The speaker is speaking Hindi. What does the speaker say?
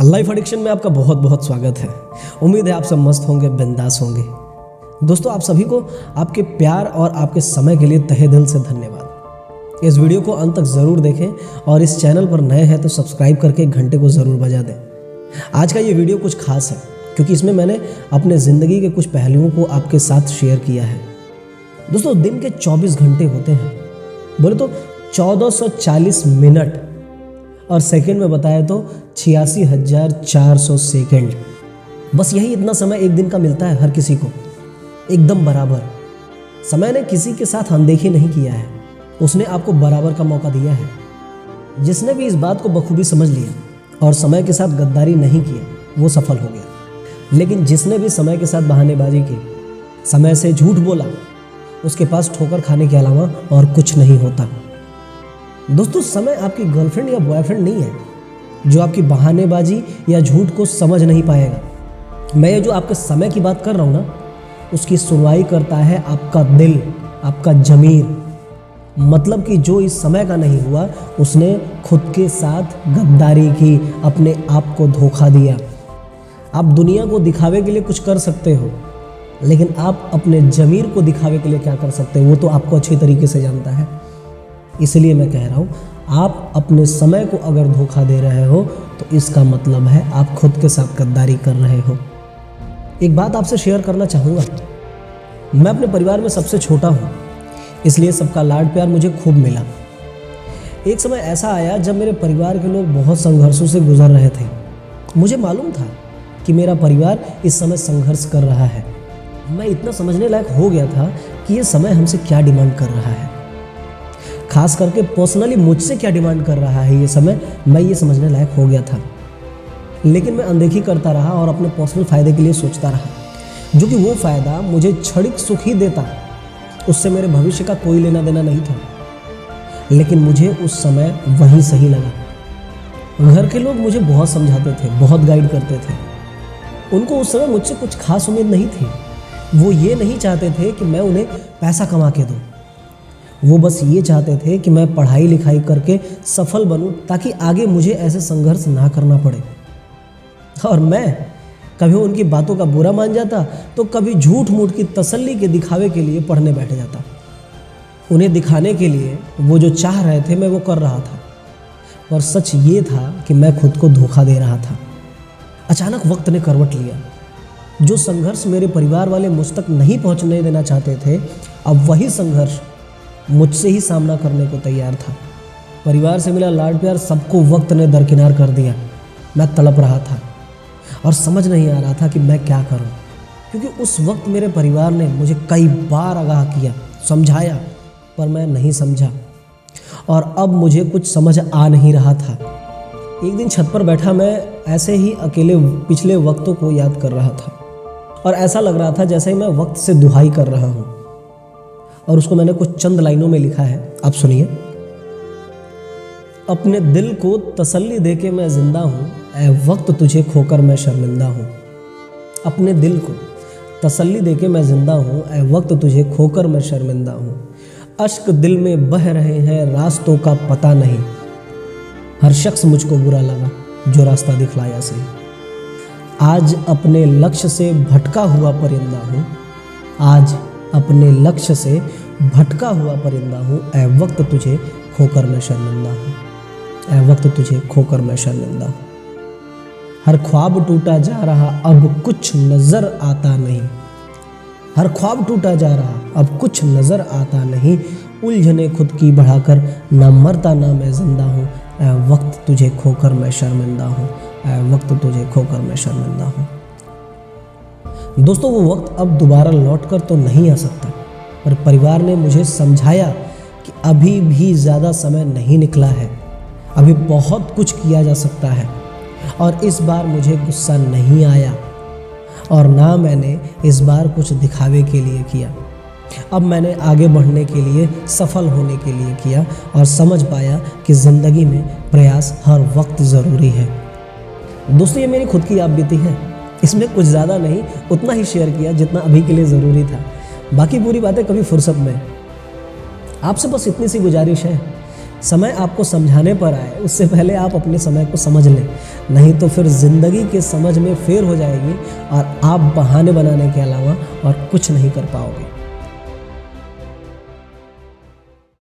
लाइफ एडिक्शन में आपका बहुत बहुत स्वागत है। उम्मीद है आप सब मस्त होंगे, बिंदास होंगे। दोस्तों, आप सभी को आपके प्यार और आपके समय के लिए तहे दिल से धन्यवाद। इस वीडियो को अंत तक ज़रूर देखें और इस चैनल पर नए हैं तो सब्सक्राइब करके घंटे को ज़रूर बजा दें। आज का ये वीडियो कुछ खास है क्योंकि इसमें मैंने अपने ज़िंदगी के कुछ पहलुओं को आपके साथ शेयर किया है। दोस्तों, दिन के 24 घंटे होते हैं, बोले तो 1440 मिनट और सेकंड में बताया तो 86,400 सेकंड। बस यही इतना समय एक दिन का मिलता है हर किसी को, एकदम बराबर। समय ने किसी के साथ अनदेखी नहीं किया है, उसने आपको बराबर का मौका दिया है। जिसने भी इस बात को बखूबी समझ लिया और समय के साथ गद्दारी नहीं किया, वो सफल हो गया। लेकिन जिसने भी समय के साथ बहानेबाजी की, समय से झूठ बोला, उसके पास ठोकर खाने के अलावा और कुछ नहीं होता। दोस्तों, समय आपकी गर्लफ्रेंड या बॉयफ्रेंड नहीं है जो आपकी बहानेबाजी या झूठ को समझ नहीं पाएगा। मैं ये जो आपके समय की बात कर रहा हूँ ना, उसकी सुनवाई करता है आपका दिल, आपका जमीर। मतलब कि जो इस समय का नहीं हुआ, उसने खुद के साथ गद्दारी की, अपने आप को धोखा दिया। आप दुनिया को दिखावे के लिए कुछ कर सकते हो, लेकिन आप अपने जमीर को दिखावे के लिए क्या कर सकते हो वो तो आपको अच्छी तरीके से जानता है। इसलिए मैं कह रहा हूँ, आप अपने समय को अगर धोखा दे रहे हो तो इसका मतलब है आप खुद के साथ गद्दारी कर रहे हो। एक बात आपसे शेयर करना चाहूँगा। मैं अपने परिवार में सबसे छोटा हूँ, इसलिए सबका लाड प्यार मुझे खूब मिला। एक समय ऐसा आया जब मेरे परिवार के लोग बहुत संघर्षों से गुजर रहे थे। मुझे मालूम था कि मेरा परिवार इस समय संघर्ष कर रहा है। मैं इतना समझने लायक हो गया था कि ये समय हमसे क्या डिमांड कर रहा है, खास करके पर्सनली मुझसे क्या डिमांड कर रहा है ये समय, मैं ये समझने लायक हो गया था। लेकिन मैं अनदेखी करता रहा और अपने पर्सनल फ़ायदे के लिए सोचता रहा, जो कि वो फ़ायदा मुझे क्षणिक सुख ही देता, उससे मेरे भविष्य का कोई लेना देना नहीं था। लेकिन मुझे उस समय वही सही लगा। घर के लोग मुझे बहुत समझाते थे, बहुत गाइड करते थे। उनको उस समय मुझसे कुछ खास उम्मीद नहीं थी। वो ये नहीं चाहते थे कि मैं उन्हें पैसा कमा के दूँ, वो बस ये चाहते थे कि मैं पढ़ाई लिखाई करके सफल बनूं, ताकि आगे मुझे ऐसे संघर्ष ना करना पड़े। और मैं कभी उनकी बातों का बुरा मान जाता तो कभी झूठ मूठ की तसल्ली के दिखावे के लिए पढ़ने बैठ जाता। उन्हें दिखाने के लिए वो जो चाह रहे थे मैं वो कर रहा था, और सच ये था कि मैं खुद को धोखा दे रहा था। अचानक वक्त ने करवट लिया। जो संघर्ष मेरे परिवार वाले मुझ तक नहीं पहुँचने देना चाहते थे, अब वही संघर्ष मुझसे ही सामना करने को तैयार था। परिवार से मिला लाड प्यार सबको वक्त ने दरकिनार कर दिया। मैं तड़प रहा था और समझ नहीं आ रहा था कि मैं क्या करूं, क्योंकि उस वक्त मेरे परिवार ने मुझे कई बार आगाह किया, समझाया, पर मैं नहीं समझा। और अब मुझे कुछ समझ आ नहीं रहा था। एक दिन छत पर बैठा मैं ऐसे ही अकेले पिछले वक्तों को याद कर रहा था, और ऐसा लग रहा था जैसे ही मैं वक्त से दुहाई कर रहा हूँ। और उसको मैंने कुछ चंद लाइनों में लिखा है, आप सुनिए। अपने दिल को तसल्ली देके मैं जिंदा हूँ, ऐ वक्त तुझे खोकर मैं शर्मिंदा हूँ। अपने दिल को तसल्ली देके मैं जिंदा हूँ, ऐ वक्त तुझे खोकर मैं शर्मिंदा हूँ। अश्क दिल में बह रहे हैं, रास्तों का पता नहीं। हर शख्स मुझको बुरा लगा जो रास्ता दिखलाया सही। आज अपने लक्ष्य से भटका हुआ परिंदा हूँ, आज अपने लक्ष्य से भटका हुआ परिंदा हूँ, ऐ वक्त तुझे खोकर मैं शर्मिंदा हूँ, ऐ वक्त तुझे खोकर मैं शर्मिंदा हूँ। हर ख्वाब टूटा जा रहा, अब कुछ नजर आता नहीं। हर ख्वाब टूटा जा रहा, अब कुछ नजर आता नहीं। उलझने खुद की बढ़ाकर, ना मरता ना मैं जिंदा हूँ, ऐ वक्त तुझे खोकर मैं शर्मिंदा हूँ, ऐ वक्त तुझे खोकर मैं शर्मिंदा हूँ। दोस्तों, वो वक्त अब दोबारा लौटकर तो नहीं आ सकता, पर परिवार ने मुझे समझाया कि अभी भी ज़्यादा समय नहीं निकला है, अभी बहुत कुछ किया जा सकता है। और इस बार मुझे गुस्सा नहीं आया, और ना मैंने इस बार कुछ दिखावे के लिए किया। अब मैंने आगे बढ़ने के लिए, सफल होने के लिए किया, और समझ पाया कि ज़िंदगी में प्रयास हर वक्त ज़रूरी है। दोस्तों, ये मेरी खुद की आप बीती है, इसमें कुछ ज़्यादा नहीं, उतना ही शेयर किया जितना अभी के लिए ज़रूरी था। बाकी पूरी बातें कभी फुर्सत में। आपसे बस इतनी सी गुजारिश है, समय आपको समझाने पर आए उससे पहले आप अपने समय को समझ लें, नहीं तो फिर ज़िंदगी के समझ में फेर हो जाएगी और आप बहाने बनाने के अलावा और कुछ नहीं कर पाओगे।